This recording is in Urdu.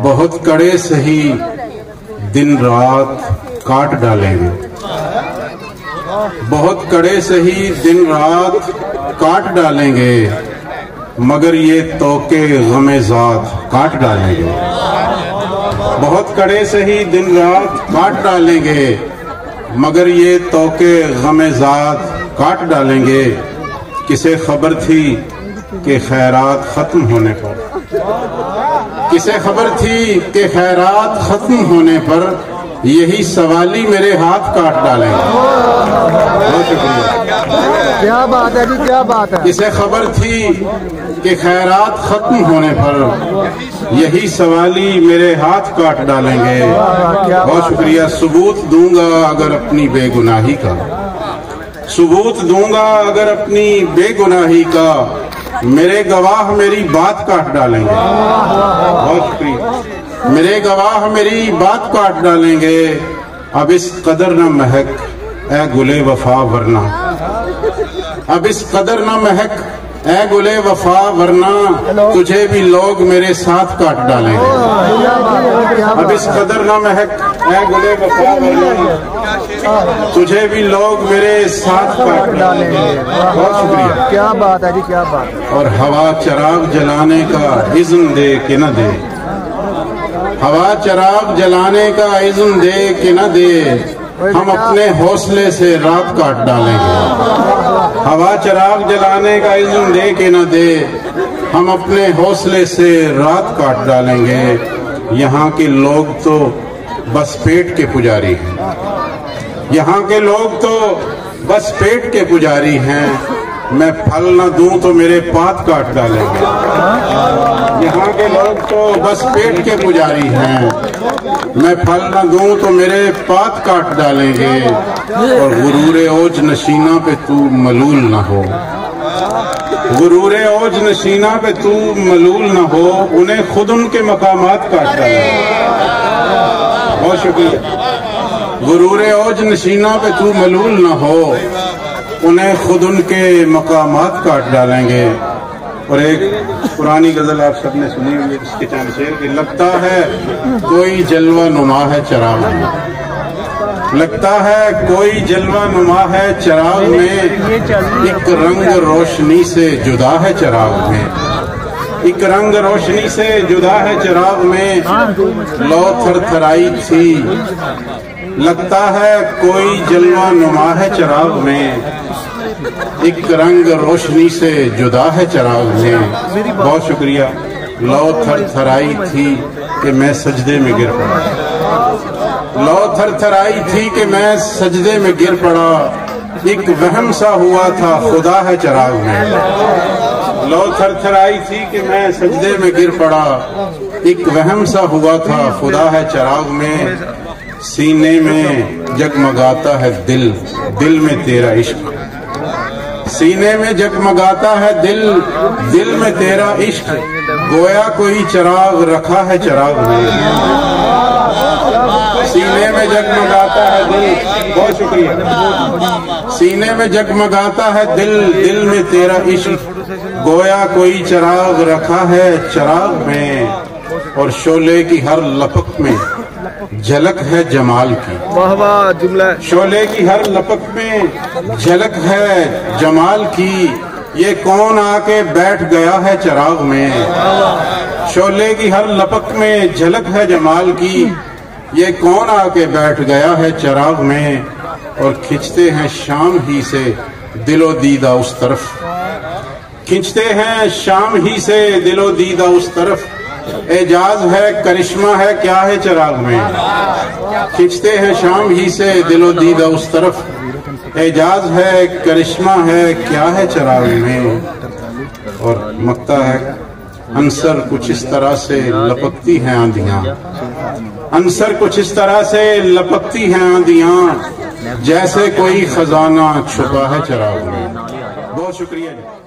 بہت کڑے سہی دن رات کاٹ ڈالیں گے، بہت کڑے سہی دن رات کاٹ ڈالیں گے، مگر یہ توقع غم ذات کاٹ ڈالیں گے۔ بہت کڑے سہی دن رات کاٹ ڈالیں گے، مگر یہ توقع غم ذات کاٹ ڈالیں گے۔ کسے خبر تھی کہ خیرات ختم ہونے پر، کسے خبر تھی کہ خیرات ختم ہونے پر یہی سوالی میرے ہاتھ کاٹ ڈالیں گے۔ بہت شکریہ، کیا بات ہے جی، کیا بات ہے۔ کسے خبر تھی کہ خیرات ختم ہونے پر یہی سوالی میرے ہاتھ کاٹ ڈالیں گے۔ بہت شکریہ۔ ثبوت دوں گا اگر اپنی بے گناہی کا، ثبوت دوں گا اگر اپنی بے گناہی کا، میرے گواہ میری بات کاٹ ڈالیں گے۔ بہت شکریہ۔ میرے گواہ میری بات کاٹ ڈالیں گے، اب اس قدر نہ مہک اے گلے وفا ورنہ، اب اس قدر نہ مہک اے گلے وفا ورنہ تجھے بھی لوگ میرے ساتھ کاٹ ڈالیں گے۔ اب اس قدر نہ مہک اے گلے وفا ورنہ تجھے بھی لوگ میرے ساتھ کاٹ ڈالیں گے۔ بہت شکریہ۔ کیا بات ہے جی، کیا بات ہے۔ اور ہوا چراغ جلانے کا اذن دے کہ نہ دے، ہوا چراغ جلانے کا اذن دے کہ نہ دے، ہم اپنے حوصلے سے رات کاٹ ڈالیں گے۔ ہوا چراغ جلانے کا اذن دے کہ نہ دے، ہم اپنے حوصلے سے رات کاٹ ڈالیں گے۔ یہاں کے لوگ تو بس پیٹ کے پجاری ہیں، یہاں کے لوگ تو بس پیٹ کے پجاری ہیں، میں پھل نہ دوں تو میرے پات کاٹ ڈالیں گے۔ یہاں کے لوگ تو بس پیٹ کے پجاری ہیں، میں پھل نہ دوں تو میرے پات کاٹ ڈالیں گے۔ اور غرور اوج نشینہ پہ تو ملول نہ ہو، غرور اوج نشینہ پہ تو ملول نہ ہو، انہیں خود ان کے مقامات کاٹ ڈالیں گے۔ بہت شکریہ۔ غرور اوج نشینہ پہ تو ملول نہ ہو، انہیں خود ان کے مقامات کاٹ ڈالیں گے۔ اور ایک پرانی غزل آپ سب نے سنی ہوئی ہے جس کے چند شعر کی، لگتا ہے کوئی جلوہ نما ہے چراغ میں، لگتا ہے کوئی جلوہ نما ہے چراغ میں، ایک رنگ روشنی سے جدا ہے چراغ میں، ایک رنگ روشنی سے جدا ہے چراغ میں، لو تھر تھرائی تھی، لگتا ہے کوئی جلوہ نما ہے چراغ میں، ایک رنگ روشنی سے جدا ہے چراغ میں۔ بہت شکریہ۔ لو تھر تھرائی تھی کہ میں سجدے میں گر پڑا، لو تھر تھرائی تھی کہ میں سجدے میں گر پڑا، ایک وہم سا ہوا تھا خدا ہے چراغ میں۔ لو تھر تھرائی تھی کہ میں سجدے میں گر پڑا، ایک وہم سا ہوا تھا خدا ہے چراغ میں۔ سینے میں جگمگاتا ہے دل، دل میں تیرا عشق، سینے میں جگمگاتا ہے دل، دل میں تیرا عشق، گویا کوئی چراغ رکھا ہے چراغ میں۔ سینے میں جگمگاتا ہے دل، بہت شکریہ۔ سینے میں جگمگاتا ہے دل، دل میں تیرا عشق، گویا کوئی چراغ رکھا ہے چراغ میں۔ اور شعلے کی ہر لپک میں جھلک ہے جمال کی، واہ واہ جملہ۔ شعلے کی ہر لپک میں جھلک ہے جمال کی، یہ کون آ کے بیٹھ گیا ہے چراغ میں۔ شعلے کی ہر لپک میں جھلک ہے جمال کی، یہ کون آ کے بیٹھ گیا ہے چراغ میں۔ اور کھنچتے ہیں شام ہی سے دل و دیدہ اس طرف، کھنچتے ہیں شام ہی سے دل و دیدہ اس طرف، اعجاز ہے کرشمہ ہے کیا ہے چراغ میں۔ کھنچتے ہیں شام ہی سے دل و دیدہ اس طرف، اعجاز ہے کرشمہ ہے کیا ہے چراغ میں۔ اور مکتا ہے عنصر کچھ اس طرح سے لپکتی ہیں آندیاں، عنصر کچھ اس طرح سے لپکتی ہیں آندیاں، جیسے کوئی خزانہ چھپا ہے چراغ میں۔ بہت شکریہ جی۔